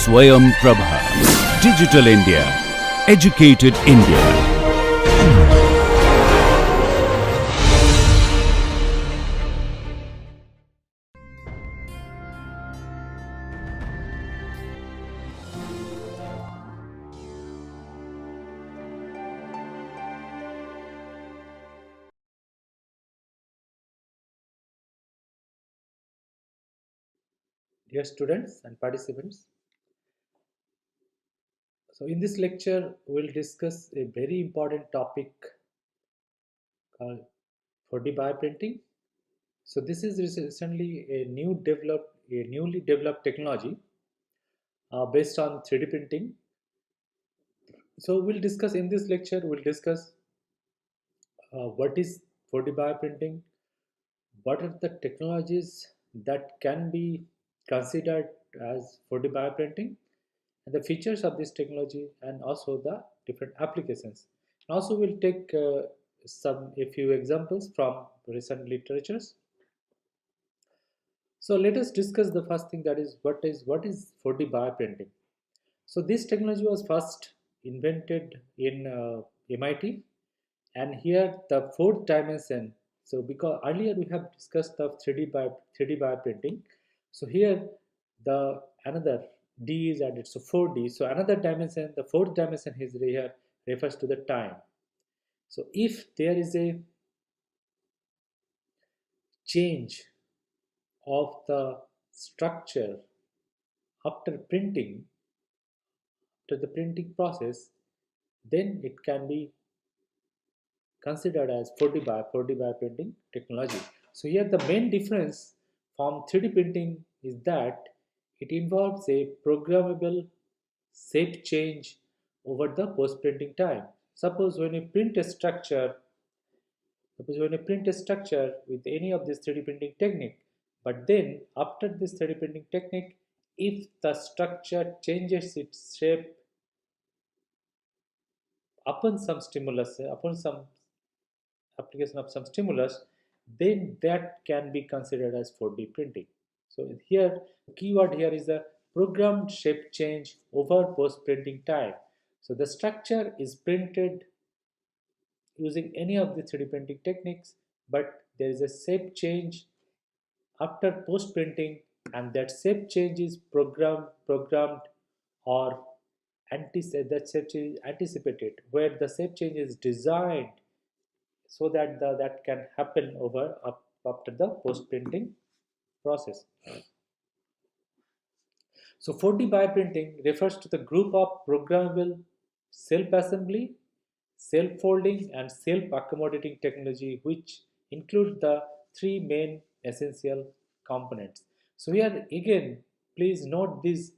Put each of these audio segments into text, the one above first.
Swayam Prabha. Digital India. Educated India. Dear students and participants, so in this lecture we'll discuss a very important topic called 4D bioprinting. So this is recently a newly developed technology based on 3D printing. So we'll discuss in this lecture, we'll discuss what is 4D bioprinting, what are the technologies that can be considered as 4D bioprinting, and the features of this technology, and also the different applications. And also we'll take a few examples from recent literatures. So let us discuss the first thing, that is what is 4D bioprinting. So this technology was first invented in MIT, and here the fourth dimension. So because earlier we have discussed the 3D bioprinting, so here the another D is added, so 4D. So another dimension, the fourth dimension is here refers to the time. So if there is a change of the structure after printing, after the printing process, then it can be considered as 4D bioprinting technology. So here the main difference from 3D printing is that it involves a programmable shape change over the post-printing time. Suppose when you print a structure, with any of this 3D printing technique, but then after this 3D printing technique, if the structure changes its shape upon some stimulus, upon some application of some stimulus, then that can be considered as 4D printing. So here, the keyword here is the programmed shape change over post-printing time. So the structure is printed using any of the 3D printing techniques, but there is a shape change after post-printing, and that shape change is programmed or that shape change is anticipated, where the shape change is designed so that that can happen after the post printing process. So 4D bioprinting refers to the group of programmable self-assembly, self-folding, and self-accommodating technology, which include the three main essential components. So here again, please note these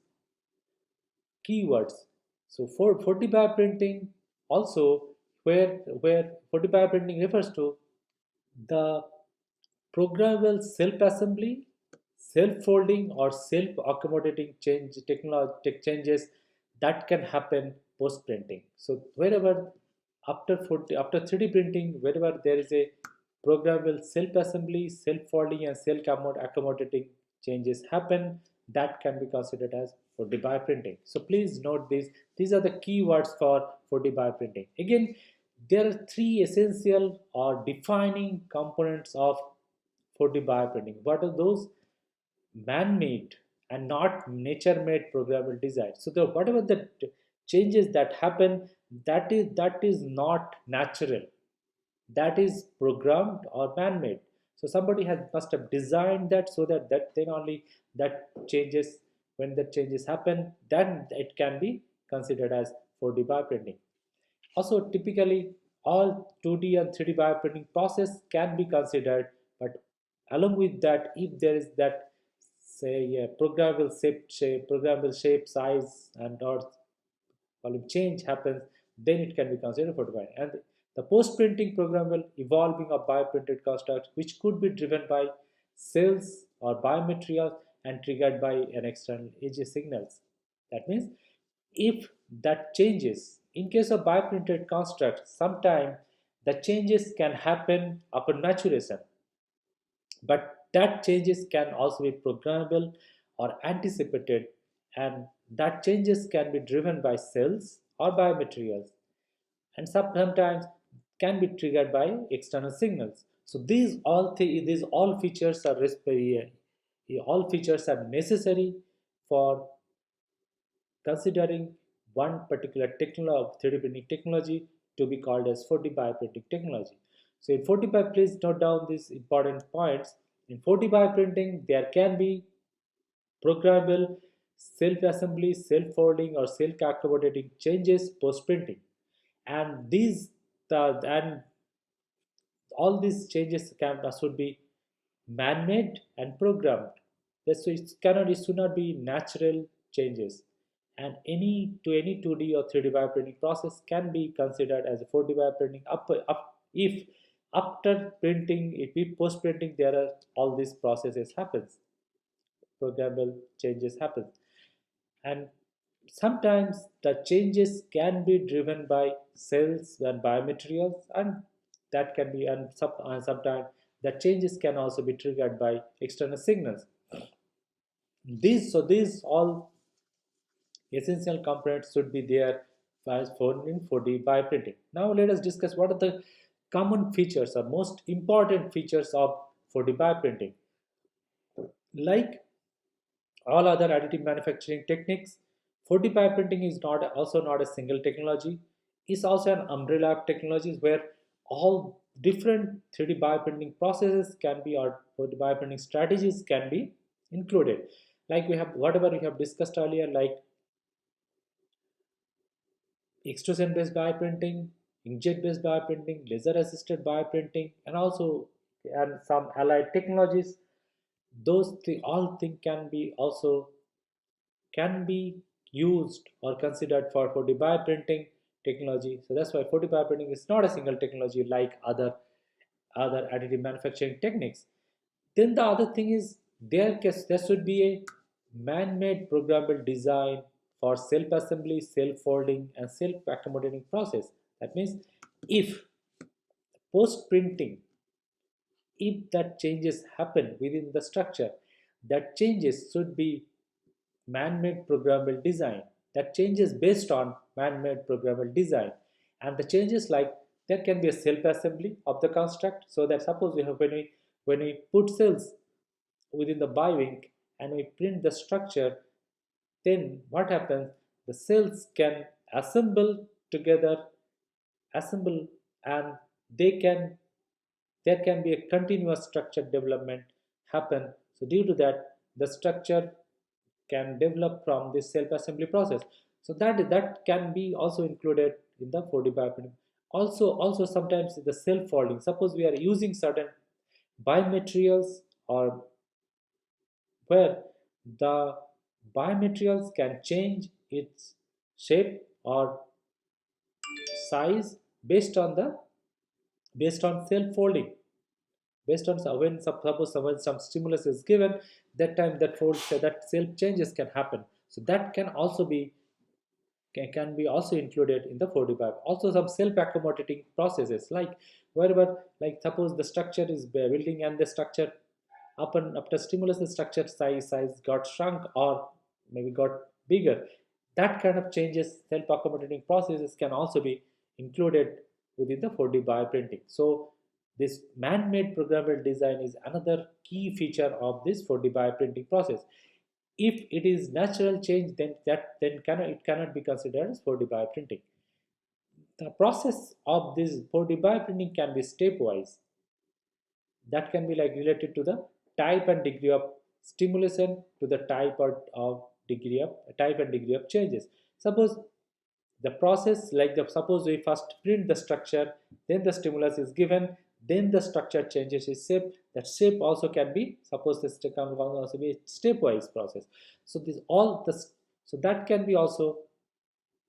keywords. So for 4D bioprinting also, where 4D bioprinting refers to the programmable self-assembly, self-folding, or self-accommodating changes that can happen post-printing. So wherever after 3D printing, wherever there is a programmable self-assembly, self-folding, and self-accommodating changes happen, that can be considered as 4D bioprinting. So please note this. These are the keywords for 4D bioprinting. Again, there are three essential or defining components of 4D bioprinting. What are those? Man-made and not nature-made programmable design. So the whatever the changes that happen, that is not natural. That is programmed or man-made. So somebody must have designed that, so that then only that changes, when the changes happen, then it can be considered as 4D bioprinting. Also, typically, all 2D and 3D bioprinting process can be considered, but along with that, if there is that, say, programmable shape, size, and or volume change happens, then it can be considered for design. And the post-printing programmable evolving of bioprinted constructs, which could be driven by cells or biomaterials and triggered by an external edge signals. That means if that changes, in case of bioprinted constructs, sometimes the changes can happen upon maturation, but that changes can also be programmable or anticipated, and that changes can be driven by cells or biomaterials, and sometimes can be triggered by external signals. So these all features are all features are necessary for considering one particular technology, 3D printing technology, to be called as 4D bioprinting technology. So in 4D bio, please note down these important points. In 4D bioprinting, there can be programmable self-assembly, self-folding, or self-accommodating changes post-printing, and and all these changes can should be man-made and programmed. So it should not be natural changes. And any 2D or 3D bioprinting process can be considered as a 4D bioprinting if after printing, if we post printing, there are all these processes happens, programmable changes happen, and sometimes the changes can be driven by cells and biomaterials, and that can be sometimes the changes can also be triggered by external signals. These all essential components should be there as found in 4D bioprinting. Now let us discuss what are the common features or most important features of 4D bioprinting. Like all other additive manufacturing techniques, 4D bioprinting is not a single technology. It's also an umbrella of technologies where all different 3D bioprinting processes can be, or 4D bioprinting strategies can be included. Like we have whatever we have discussed earlier, like extrusion based bioprinting, inkjet based bioprinting, laser assisted bioprinting, and some allied technologies. All things can be used or considered for 4D bioprinting technology. So that's why 4D bioprinting is not a single technology like other additive manufacturing techniques. Then the other thing is there should be a man-made programmable design for self-assembly, self-folding, and self-accommodating process. That means if post-printing, if that changes happen within the structure, that changes should be man-made programmable design, that changes based on man-made programmable design. And the changes, like there can be a self-assembly of the construct, so that suppose we have when we put cells within the bioink and we print the structure, then what happens, the cells can assemble together, assemble, and they can there can be a continuous structure development happen. So due to that, the structure can develop from this self-assembly process. So that can be also included in the 4D bioprinting. Also sometimes the self-folding. Suppose we are using certain biomaterials, or where the biomaterials can change its shape or size based on self-folding, based on when suppose when some stimulus is given, that time that self changes can happen. So that can be also included in the 4D biop. Also some self accommodating processes, like wherever, like suppose the structure is building and the structure after stimulus, the structure size got shrunk or maybe got bigger. That kind of changes, self accommodating processes, can also be included within the 4D bioprinting. So this man-made programmable design is another key feature of this 4D bioprinting process. If it is natural change, it cannot be considered as 4D bioprinting. The process of this 4D bioprinting can be stepwise. That can be like related to the type and degree of stimulation, to the type and degree of changes. Suppose the process, like suppose we first print the structure, then the stimulus is given, then the structure changes its shape. That shape also can be, suppose this can also be a stepwise process. So so that can be also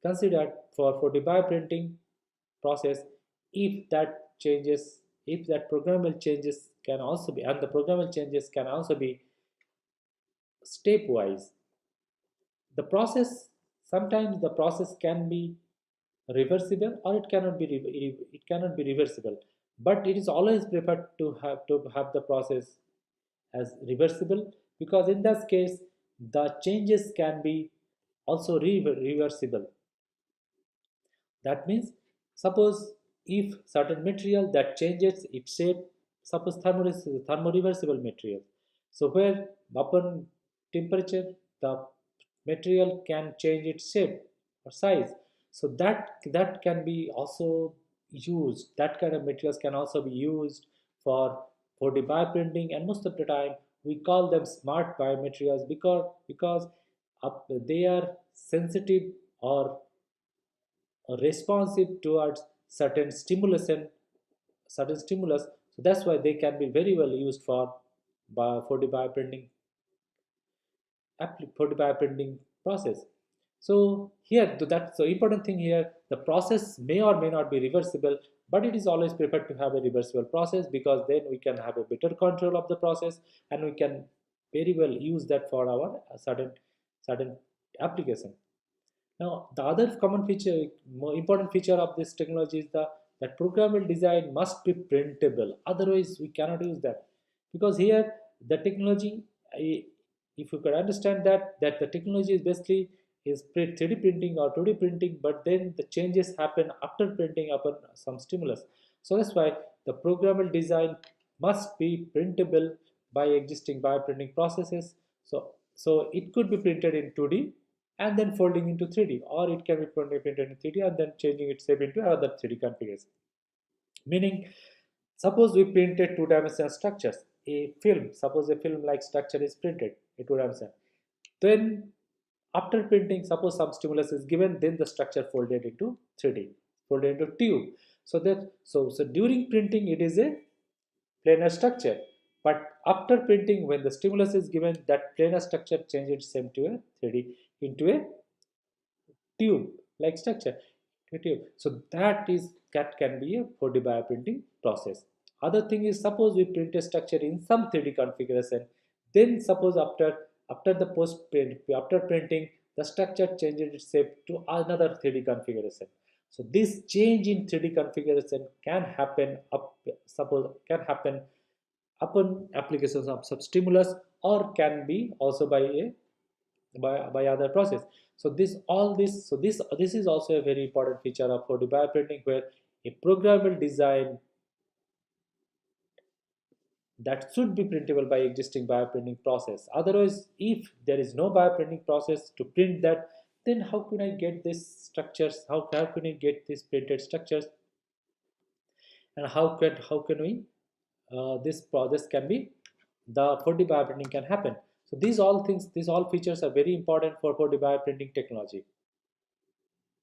considered for the bioprinting process, if that programmable changes can also be, and the programmable changes can also be stepwise. The process, sometimes the process can be reversible, or it cannot be reversible, but it is always preferred to have the process as reversible, because in that case the changes can be also reversible. That means, suppose if certain material that changes its shape, suppose thermoreversible material. So where upon temperature the material can change its shape or size. So that can be also used. That kind of materials can also be used for the bioprinting, and most of the time we call them smart biomaterials because they are sensitive or responsive towards certain stimulus. So that's why they can be very well used for the bioprinting for the bioprinting process. So here that's the important thing here. The process may or may not be reversible, but it is always preferred to have a reversible process, because then we can have a better control of the process, and we can very well use that for our certain application. Now, the other common feature, more important feature of this technology is that programmable design must be printable. Otherwise, we cannot use that, because here the technology, if you could understand that the technology is basically is 3D printing or 2D printing, but then the changes happen after printing upon some stimulus. So that's why the programmable design must be printable by existing bioprinting processes. So it could be printed in 2D and then folding into 3D, or it can be printed in 3D and then changing its shape into another 3D configuration. Meaning, suppose we printed two-dimensional structures, a film, suppose a film-like structure is printed, a two-dimensional. Then, after printing, suppose some stimulus is given, then the structure folded into 3D, folded into tube. So during printing, it is a planar structure. But after printing, when the stimulus is given, that planar structure changes itself to a 3D into a tube like structure, a tube. So that can be a 4D bioprinting process. Other thing is, suppose we print a structure in some 3D configuration, then suppose after the post print, after printing, the structure changes its shape to another 3D configuration. So this change in 3D configuration can happen can happen upon applications of some stimulus, or can be also by other process. So this is also a very important feature of 4D bioprinting, where a programmable design that should be printable by existing bioprinting process. Otherwise, if there is no bioprinting process to print that, then how can I get these structures? How can I get these printed structures? And how can we this process can be the 4D bioprinting can happen. So these all features are very important for 4D bioprinting technology.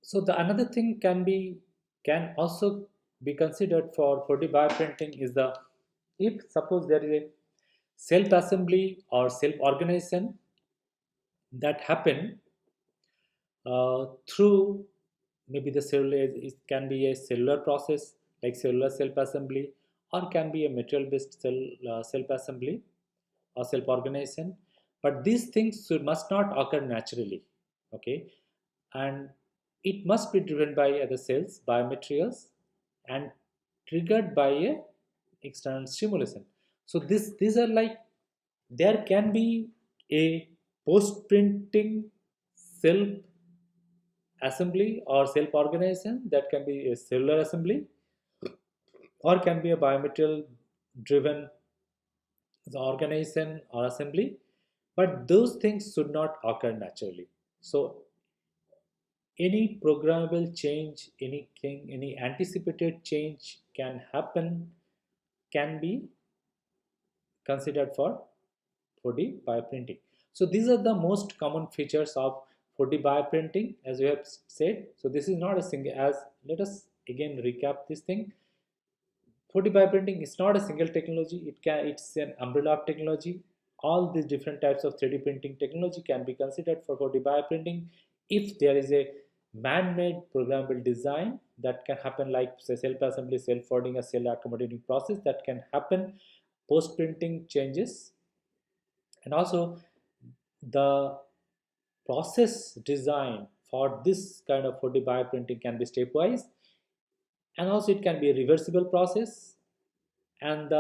So the another thing can also be considered for the bioprinting is the, if suppose there is a self assembly or self organization that happen through maybe the cellular, it can be a cellular process like cellular self assembly, or can be a material based self assembly or self organization. But these things must not occur naturally, okay, and it must be driven by other cells, biomaterials, and triggered by a external stimulation. So these are like, there can be a post printing self assembly or self organization, that can be a cellular assembly, or can be a biomaterial driven organization or assembly, but those things should not occur naturally. So any programmable change, anything, any anticipated change can be considered for the bioprinting. So these are the most common features of 4D bioprinting, as we have said. So this is not a single, as let us again recap this thing. 4D bioprinting is not a single technology. It's an umbrella of technology. All these different types of 3D printing technology can be considered for 4D bioprinting if there is a man-made programmable design that can happen, like say self-assembly, self-folding, a cell accommodating process that can happen post-printing changes. And also the process design for this kind of 4D bioprinting can be stepwise, and also it can be a reversible process, and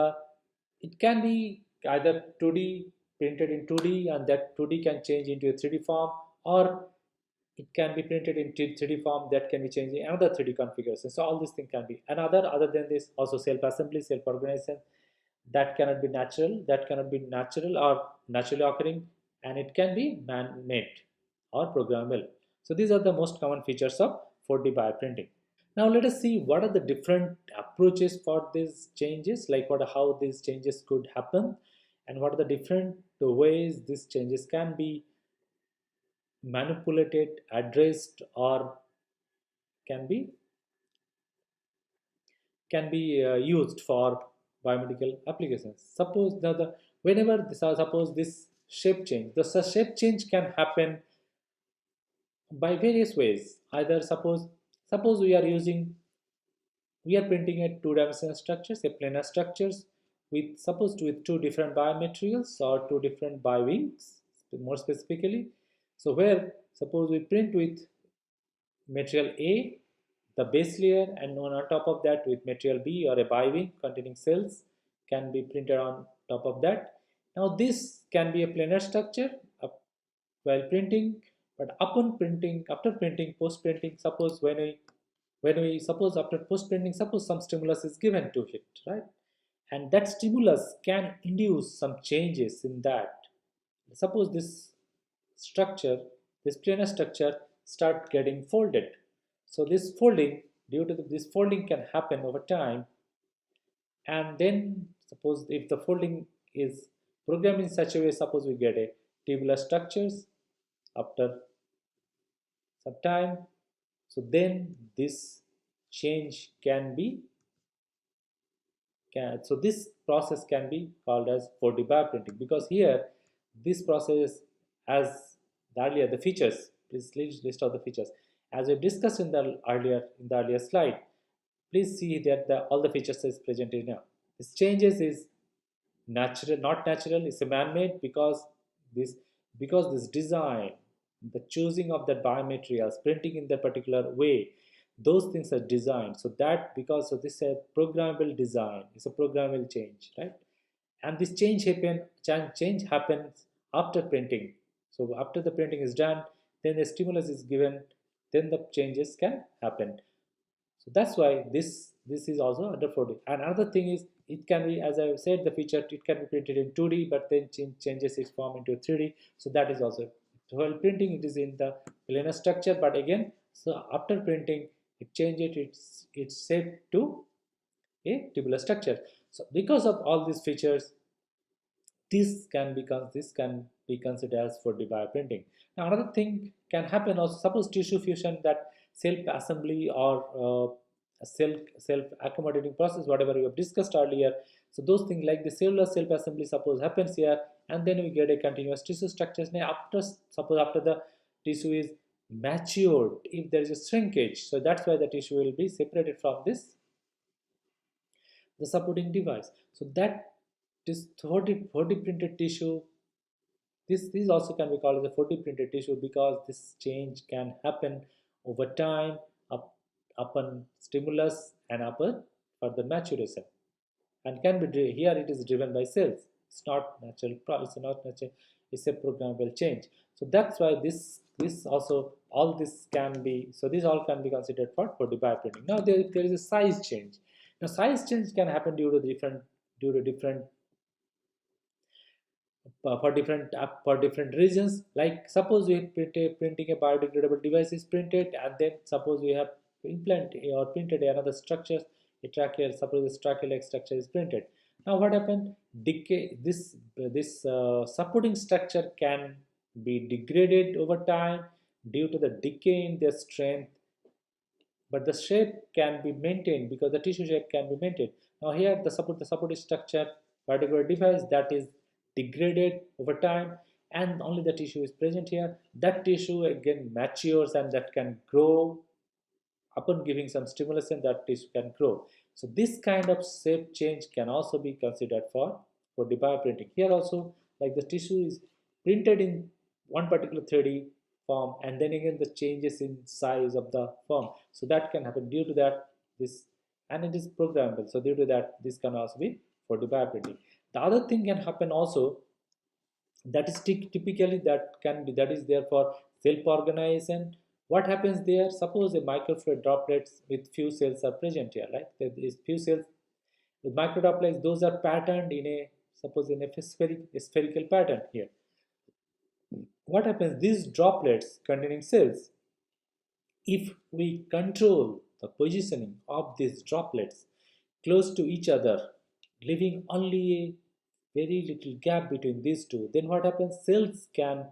it can be either 2D printed in 2D, and that 2D can change into a 3D form, or it can be printed in 3D form, that can be changed in another 3D configuration. So all these things can be another, other than this, also self-assembly, self-organization, that cannot be natural, or naturally occurring, and it can be man-made or programmable. So these are the most common features of 4D bioprinting. Now let us see what are the different approaches for these changes, like how these changes could happen, and what are the different ways these changes can be manipulated, addressed, or can be used for biomedical applications. Suppose whenever suppose this shape change, the shape change can happen by various ways. Either suppose we are printing a two-dimensional structures, a planar structures with with two different biomaterials or two different biowings, more specifically. So where suppose we print with material A, the base layer, and on top of that with material B or a biwing containing cells can be printed on top of that. Now this can be a planar structure while printing, but upon printing, after printing, post printing, suppose when we suppose after post printing, suppose some stimulus is given to it, right? And that stimulus can induce some changes in that. Suppose this structure, this planar structure, start getting folded. So this folding, due to this folding can happen over time, and then suppose if the folding is programmed in such a way, suppose we get a tubular structures after some time. So then this change can be so this process can be called as 4D bioprinting, because here this process, as the features, please list out the features as we discussed in the earlier slide. Please see that all the features is presented now. This changes is natural, not natural, it's a man-made, this because this design, the choosing of the biomaterials, printing in the particular way, those things are designed. So that because of this a programmable design, it's a programmable change, right? And this change happens after printing. So after the printing is done, then the stimulus is given, then the changes can happen. So that's why this is also under 4D. And another thing is, it can be, as I said, the feature, it can be printed in 2D, but then changes its form into 3D. So that is also, while printing it is in the planar structure, but again, so after printing it changes its shape to a tubular structure. So because of all these features, this can be considered as 4D bioprinting. Now another thing can happen also, suppose tissue fusion, that self assembly or self accommodating process, whatever we have discussed earlier. So those things like the cellular self assembly suppose happens here, and then we get a continuous tissue structures. Now after the tissue is matured, if there is a shrinkage, so that's why the tissue will be separated from the supporting device. So that this 4D printed tissue, this also can be called as a 4D printed tissue, because this change can happen over time upon stimulus and upon further maturation, and can be here it is driven by cells. It's not natural. It's not natural. It's a programmable change. So that's why this also all this can be. So these all can be considered for 4D bioprinting. Now there is a size change. Now size change can happen due to different for different reasons. Like suppose we printing a biodegradable device is printed, and then suppose we have implanted or printed another structure, a tracheal, suppose the tracheal structure is printed. Now what happened? Decay. This supporting structure can be degraded over time due to the decay in their strength, but the shape can be maintained because the tissue shape can be maintained. Now here the supporting structure, particular device, that is degraded over time, and only the tissue is present here. That tissue again matures, and that can grow upon giving some stimulation. That tissue can grow. So this kind of shape change can also be considered for the bioprinting. Here also, like the tissue is printed in one particular 3D form, and then again the changes in size of the form. So that can happen due to that this, and it is programmable. So due to that, this can also be for the bioprinting. The other thing can happen also, that is typically that is there for self-organization What happens there? Suppose a microfluid droplets with few cells are present here, right? There is few cells with microdroplets, those are patterned in a, suppose in a spherical pattern here. What happens? These droplets containing cells, if we control the positioning of these droplets close to each other, leaving only a very little gap between these two, then what happens? Cells can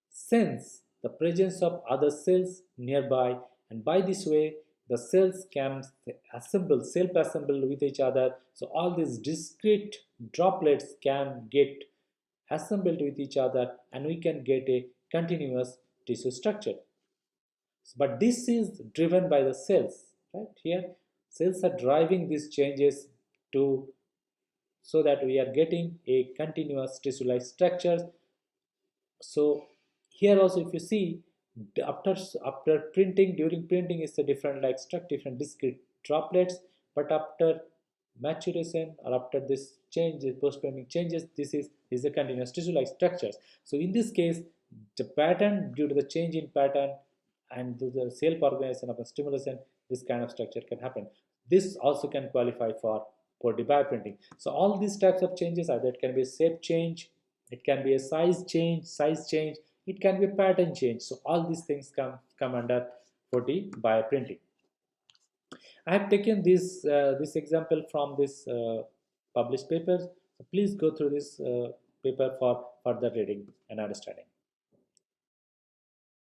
sense the presence of other cells nearby, and by this way the cells can self-assemble with each other. So all these discrete droplets can get assembled with each other, and we can get a continuous tissue structure. But this is driven by the cells, right? Here cells are driving these changes to, so that we are getting a continuous tissue-like structure. So here also, if you see, after printing, during printing is a different like structure, different discrete droplets, but after maturation or after this change, post printing changes, this is a continuous tissue like structures. So in this case, the pattern, due to the change in pattern and to the self organization of a stimulation, this kind of structure can happen. This also can qualify for 4D bioprinting. So all these types of changes, either it can be a shape change, it can be a size change, it can be a pattern change. So all these things come under 4D bioprinting. I have taken this example from this published papers. So please go through this paper for further reading and understanding.